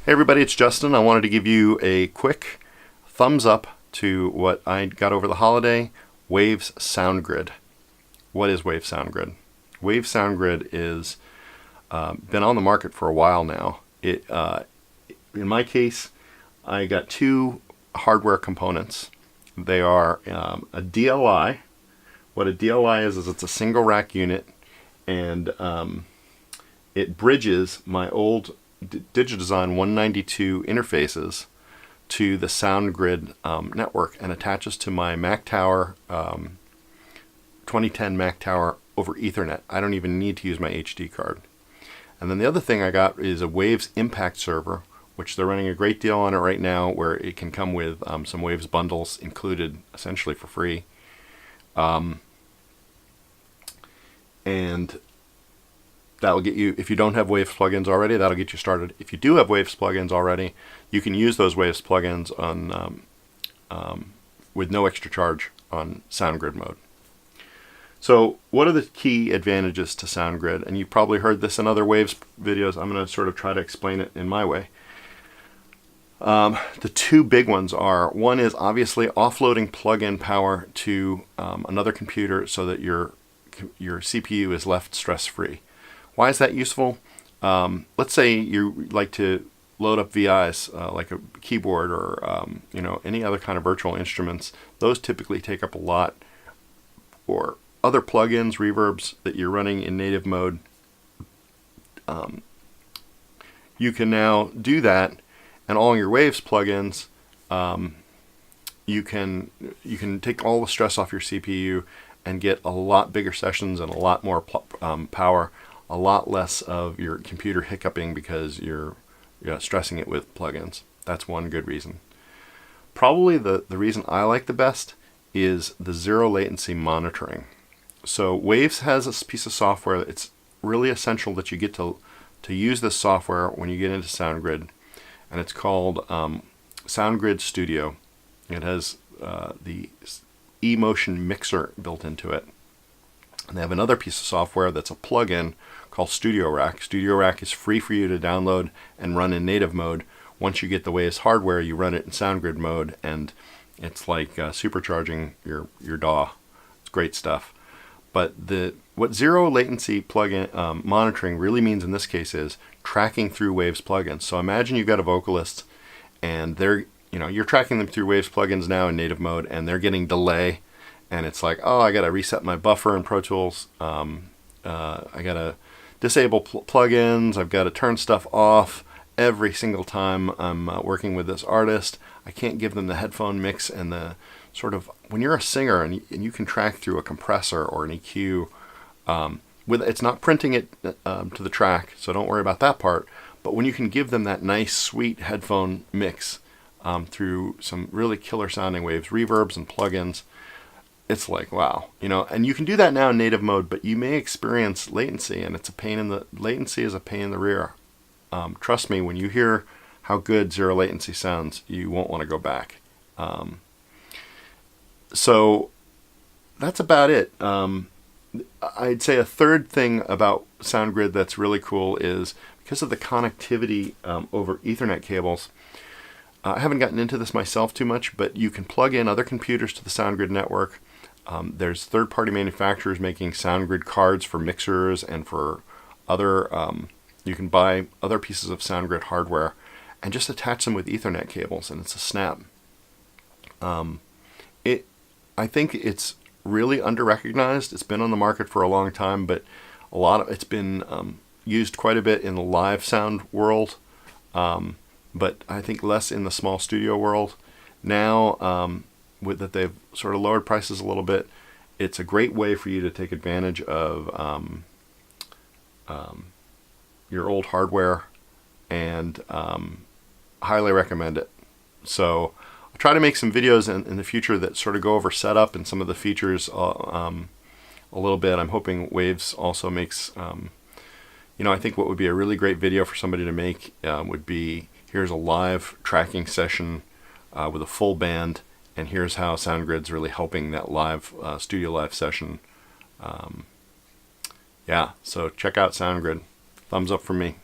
Hey everybody, it's Justin. I wanted to give you a quick thumbs up to what I got over the holiday, Waves SoundGrid. What is Waves SoundGrid? Waves SoundGrid is been on the market for a while now. In my case, I got two hardware components. They are a DLI. What a DLI is it's a single rack unit, and it bridges my old Digidesign 192 interfaces to the SoundGrid network and attaches to my Mac Tower 2010 Mac Tower over Ethernet. I don't even need to use my HD card. And then the other thing I got is a Waves Impact server, which they're running a great deal on it right now, where it can come with some Waves bundles included essentially for free. And that'll get you, if you don't have Waves plugins already, that'll get you started. If you do have Waves plugins already, you can use those Waves plugins on with no extra charge on SoundGrid mode. So what are the key advantages to SoundGrid? And you've probably heard this in other Waves videos. I'm going to sort of try to explain it in my way. The two big ones are, one is obviously offloading plug-in power to another computer so that your CPU is left stress-free. Why is that useful? Let's say you like to load up VIs like a keyboard or any other kind of virtual instruments. Those typically take up a lot. Or other plugins, reverbs that you're running in native mode. You can now do that, and all your Waves plugins, you can take all the stress off your CPU and get a lot bigger sessions and a lot more power. A lot less of your computer hiccuping because you're stressing it with plugins. That's one good reason. Probably the reason I like the best is the zero latency monitoring. So Waves has a piece of software. It's really essential that you get to use this software when you get into SoundGrid, and it's called SoundGrid Studio. It has the eMotion mixer built into it. And they have another piece of software that's a plugin called Studio Rack. Studio Rack is free for you to download and run in native mode. Once you get the Waves hardware, you run it in SoundGrid mode, and it's like supercharging your DAW. It's great stuff. But what zero latency plugin monitoring really means in this case is tracking through Waves plugins. So imagine you've got a vocalist, and you're tracking them through Waves plugins now in native mode, and they're getting delay. And it's like, oh, I got to reset my buffer in Pro Tools. I got to disable plugins. I've got to turn stuff off every single time I'm working with this artist. I can't give them the headphone mix and the sort of, when you're a singer and you can track through a compressor or an EQ, it's not printing it to the track, so don't worry about that part. But when you can give them that nice, sweet headphone mix through some really killer sounding Waves reverbs and plugins, it's like, wow, and you can do that now in native mode, but you may experience latency, and latency is a pain in the rear. Trust me, when you hear how good zero latency sounds, you won't want to go back. So that's about it. I'd say a third thing about SoundGrid that's really cool is because of the connectivity over Ethernet cables. I haven't gotten into this myself too much, but you can plug in other computers to the SoundGrid network. There's third-party manufacturers making SoundGrid cards for mixers and for other, you can buy other pieces of SoundGrid hardware and just attach them with Ethernet cables, and it's a snap. I think it's really under-recognized. It's been on the market for a long time, but it's been used quite a bit in the live sound world, but I think less in the small studio world. Now, that they've sort of lowered prices a little bit, it's a great way for you to take advantage of your old hardware, and highly recommend it. So I'll try to make some videos in the future that sort of go over setup and some of the features a little bit. I'm hoping Waves also makes, I think what would be a really great video for somebody to make would be, here's a live tracking session with a full band, and here's how SoundGrid's really helping that live studio live session. So check out SoundGrid. Thumbs up from me.